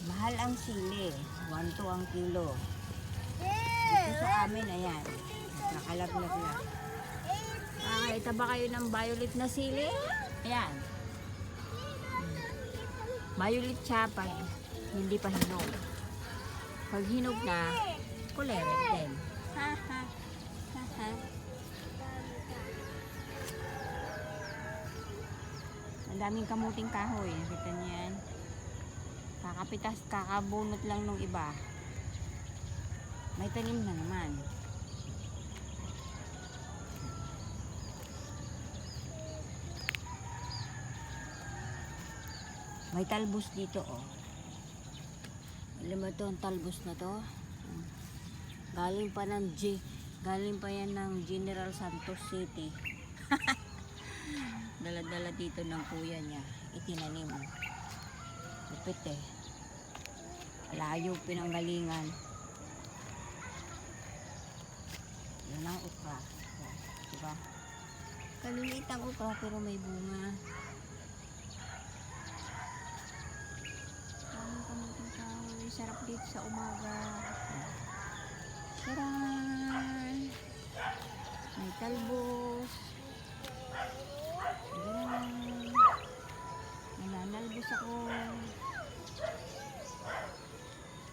Mahal ang sili. 1 to ang kilo. Dito sa amin, ayan. Nakalaglag na. Nakakita ba kayo ng violet na sili? Ayan. Violet siya pag hindi pa hinog. Pag hinog na, kuleret din. Ha ha. Ha ha. Ang daming kamuting kahoy. Nakita niyo yan? Kakapitas, kakabunot lang nung iba. May tanim na naman. May talbos dito, oh. Alam mo ito, ang talbos na to? Galing pa yan ng General Santos City. Dala-dala dito ng kuya niya. Itinanim. Lupit eh. Layo pinanggalingan. Yan ang ukra. Diba? Kaliliit ang ukra pero may bunga. Sarap dito sa umaga. Taran! May talbos.